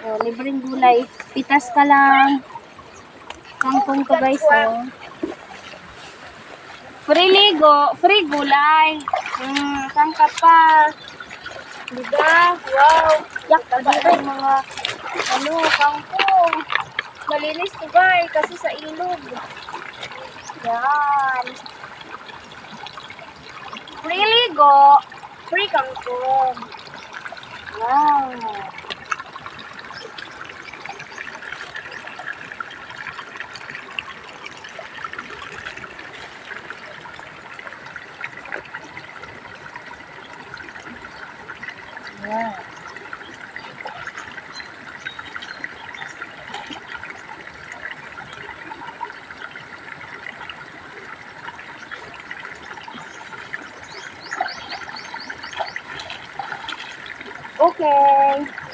Oh, libreng gulay. Pitas ka lang. Kangkong to guys, oh. Free ligo, free gulay. Saan ka pa? Diba? Wow. Yak pa din mga kangkong. Malinis to guys kasi sa ilog. Yan. Free ligo, free kangkong. Wow. Yeah. Okay.